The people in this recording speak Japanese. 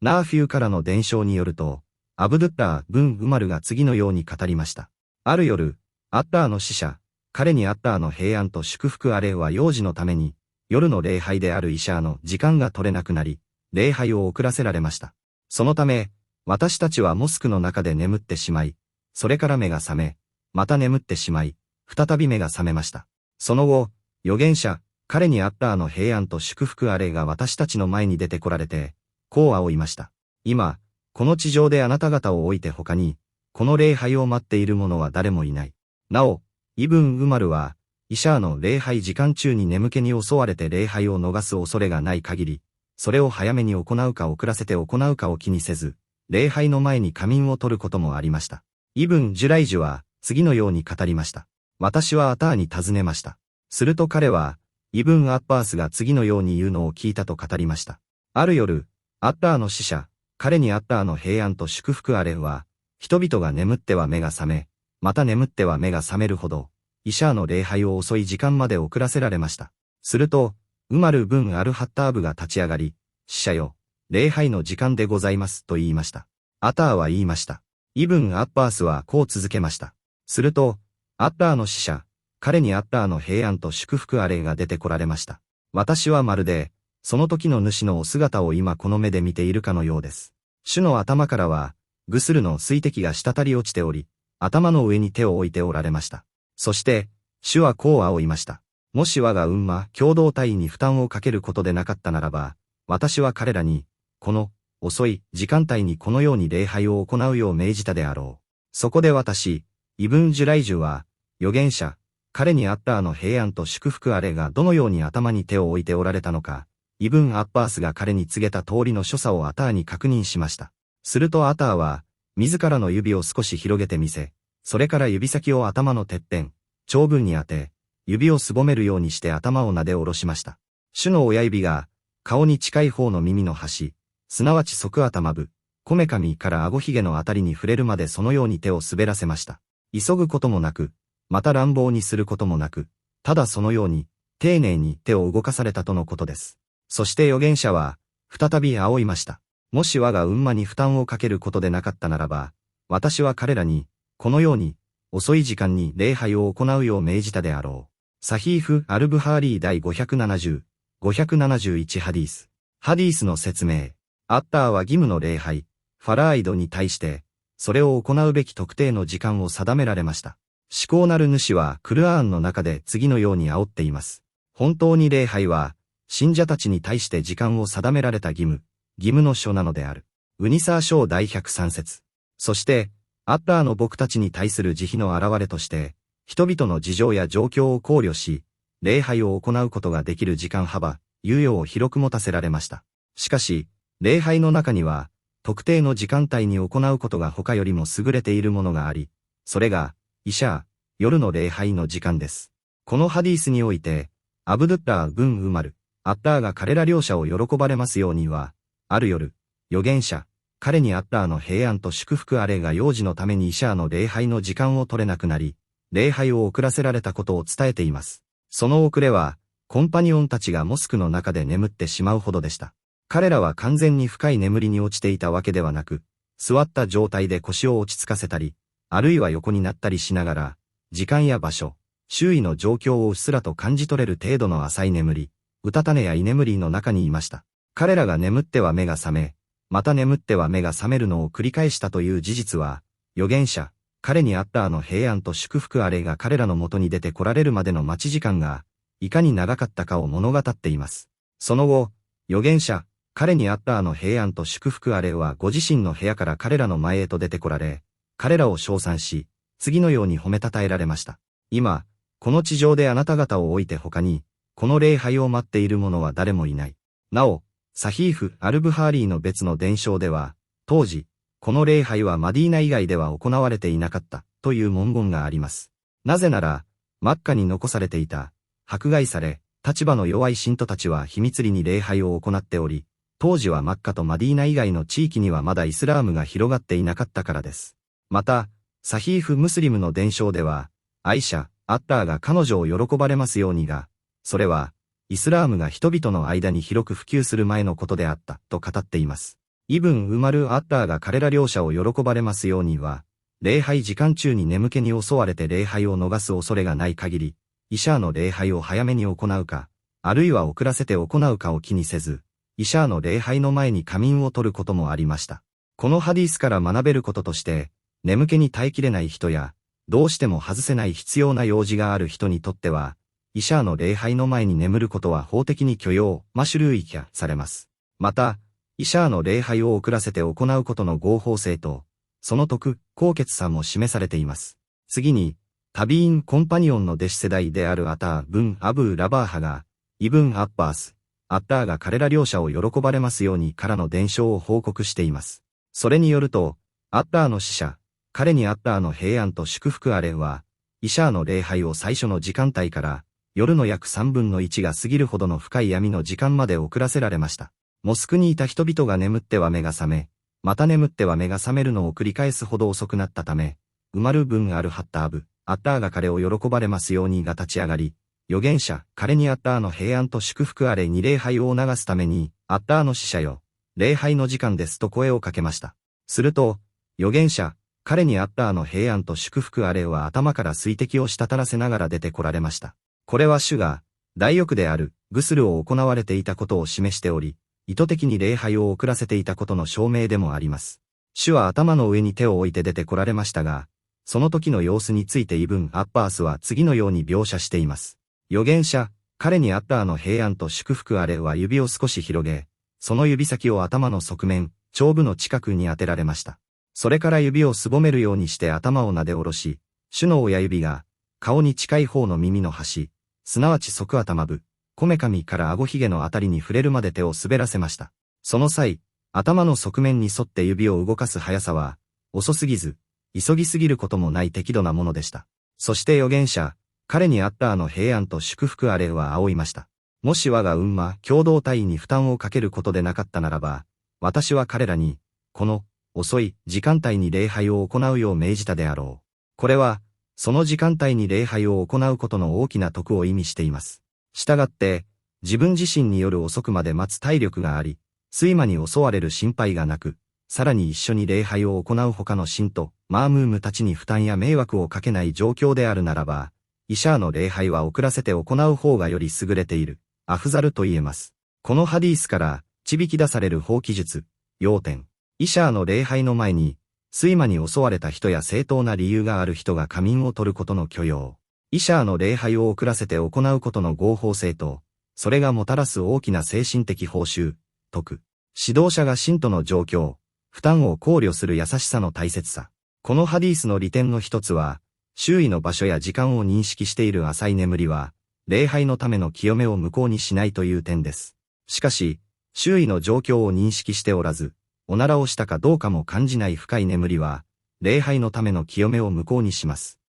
ナーフィューからの伝承によると、アブドゥッラー・ブン・ウマルが次のように語りました。ある夜、アッターの使者、彼にアッターの平安と祝福あれは幼児のために、夜の礼拝であるイシャーの時間が取れなくなり、礼拝を遅らせられました。そのため、私たちはモスクの中で眠ってしまい、それから目が覚め、また眠ってしまい、再び目が覚めました。その後、預言者、彼にアッターの平安と祝福あれが私たちの前に出てこられて、こう仰いました。今、この地上であなた方を置いて他に、この礼拝を待っている者は誰もいない。なお、イブン・ウマルは、イシャーの礼拝時間中に眠気に襲われて礼拝を逃す恐れがない限り、それを早めに行うか遅らせて行うかを気にせず、礼拝の前に仮眠を取ることもありました。イブン・ジュライジュは、次のように語りました。私はアターに尋ねました。すると彼は、イブン・アッバースが次のように言うのを聞いたと語りました。ある夜、アッターの使者、彼にアッターの平安と祝福あれは、人々が眠っては目が覚め、また眠っては目が覚めるほど、イシャーの礼拝を遅い時間まで遅らせられました。すると、ウマル・ブン・アルハッターブが立ち上がり、使者よ、礼拝の時間でございますと言いました。アターは言いました。イブン・アッバースはこう続けました。すると、アッターの使者、彼にアッターの平安と祝福あれが出てこられました。私はまるで、その時の主のお姿を今この目で見ているかのようです。主の頭からは、グスルの水滴が滴り落ちており、頭の上に手を置いておられました。そして、主はこう仰いました。もし我が共同体に負担をかけることでなかったならば、私は彼らに、この、遅い時間帯にこのように礼拝を行うよう命じたであろう。そこで私、イブン・ジュライジュは、預言者、彼にアッターの平安と祝福あれがどのように頭に手を置いておられたのか、イブン・アッバースが彼に告げた通りの所作をアターに確認しました。するとアターは、自らの指を少し広げてみせ、それから指先を頭のてっぺん、長文に当て、指をすぼめるようにして頭を撫で下ろしました。主の親指が、顔に近い方の耳の端、すなわち側頭部、こめかみから顎ひげのあたりに触れるまでそのように手を滑らせました。急ぐこともなく、また乱暴にすることもなく、ただそのように、丁寧に手を動かされたとのことです。そして預言者は、再び仰いました。もし我がに負担をかけることでなかったならば、私は彼らに、このように、遅い時間に礼拝を行うよう命じたであろう。サヒーフ・アルブハーリー第570、571ハディース。ハディースの説明。アッターは義務の礼拝、ファラーイドに対して、それを行うべき特定の時間を定められました。思考なる主はクルアーンの中で次のように煽っています。本当に礼拝は、信者たちに対して時間を定められた義務の書なのである。ウニサー書第103節。そして、アッターの僕たちに対する慈悲の表れとして、人々の事情や状況を考慮し、礼拝を行うことができる時間幅、猶予を広く持たせられました。しかし、礼拝の中には、特定の時間帯に行うことが他よりも優れているものがあり、それが、イシャー、夜の礼拝の時間です。このハディースにおいて、アブドゥッラー・ブン・ウマル、アッターが彼ら両者を喜ばれますようには、ある夜、預言者、彼にアッターの平安と祝福あれが幼児のためにイシャーの礼拝の時間を取れなくなり、礼拝を遅らせられたことを伝えています。その遅れは、コンパニオンたちがモスクの中で眠ってしまうほどでした。彼らは完全に深い眠りに落ちていたわけではなく、座った状態で腰を落ち着かせたり、あるいは横になったりしながら、時間や場所、周囲の状況をうっすらと感じ取れる程度の浅い眠り、うたた寝や居眠りの中にいました。彼らが眠っては目が覚め、また眠っては目が覚めるのを繰り返したという事実は、預言者、彼にアッターの平安と祝福あれが彼らの元に出て来られるまでの待ち時間が、いかに長かったかを物語っています。その後、預言者、彼にアッターの平安と祝福あれはご自身の部屋から彼らの前へと出て来られ、彼らを称賛し、次のように褒めたたえられました。今、この地上であなた方を置いて他に、この礼拝を待っている者は誰もいない。なお、サヒーフ・アルブハーリーの別の伝承では、当時、この礼拝はマディーナ以外では行われていなかった、という文言があります。なぜなら、マッカに残されていた、迫害され、立場の弱い信徒たちは秘密裏に礼拝を行っており、当時はマッカとマディーナ以外の地域にはまだイスラームが広がっていなかったからです。また、サヒーフ・ムスリムの伝承では、アイシャ、アッターが彼女を喜ばれますようにが、それは、イスラームが人々の間に広く普及する前のことであった、と語っています。イブン・ウマル・アッターが彼ら両者を喜ばれますようには、礼拝時間中に眠気に襲われて礼拝を逃す恐れがない限り、イシャーの礼拝を早めに行うか、あるいは遅らせて行うかを気にせず、イシャーの礼拝の前に仮眠を取ることもありました。このハディスから学べることとして、眠気に耐えきれない人や、どうしても外せない必要な用事がある人にとっては、イシャーの礼拝の前に眠ることは法的に許容、マシュルーイキャされます。また、イシャーの礼拝を遅らせて行うことの合法性と、その高潔さも示されています。次に、タビーン・コンパニオンの弟子世代であるアター・ブン・アブー・ラバーハが、イブン・アッバース、アッターが彼ら両者を喜ばれますようにからの伝承を報告しています。それによると、アッターの使者、彼にアッターの平安と祝福あれは、イシャーの礼拝を最初の時間帯から、夜の約3分の1が過ぎるほどの深い闇の時間まで遅らせられました。モスクにいた人々が眠っては目が覚め、また眠っては目が覚めるのを繰り返すほど遅くなったため、ウマル・ブン・アル・ハッターブ、アッターが彼を喜ばれますようにが立ち上がり、預言者、彼にアッターの平安と祝福あれに礼拝を促すために、アッターの使者よ、礼拝の時間ですと声をかけました。すると、預言者、彼にアッターの平安と祝福あれは頭から水滴を滴らせながら出てこられました。これは主が、大欲である、グスルを行われていたことを示しており、意図的に礼拝を遅らせていたことの証明でもあります。主は頭の上に手を置いて出てこられましたが、その時の様子についてイブン・アッバースは次のように描写しています。預言者、彼にアッターの平安と祝福あれは指を少し広げ、その指先を頭の側面、頂部の近くに当てられました。それから指をすぼめるようにして頭を撫で下ろし、主の親指が、顔に近い方の耳の端、すなわち側頭部、こめかみから顎ひげのあたりに触れるまで手を滑らせました。その際、頭の側面に沿って指を動かす速さは、遅すぎず、急ぎすぎることもない適度なものでした。そして預言者、彼にアッターの平安と祝福あれは仰いました。もし我が共同体に負担をかけることでなかったならば、私は彼らに、この、遅い時間帯に礼拝を行うよう命じたであろう。これは、その時間帯に礼拝を行うことの大きな徳を意味しています。したがって、自分自身による遅くまで待つ体力があり、睡魔に襲われる心配がなく、さらに一緒に礼拝を行う他の信徒、マームームたちに負担や迷惑をかけない状況であるならば、イシャーの礼拝は遅らせて行う方がより優れている、アフザルと言えます。このハディースから、導き出される法記述、要点。イシャーの礼拝の前に、睡魔に襲われた人や正当な理由がある人が仮眠を取ることの許容。イシャーの礼拝を遅らせて行うことの合法性と、それがもたらす大きな精神的報酬、徳。指導者が信徒の状況、負担を考慮する優しさの大切さ。このハディースの利点の一つは、周囲の場所や時間を認識している浅い眠りは、礼拝のための清めを無効にしないという点です。しかし、周囲の状況を認識しておらず、おならをしたかどうかも感じない深い眠りは、礼拝のための清めを無効にします。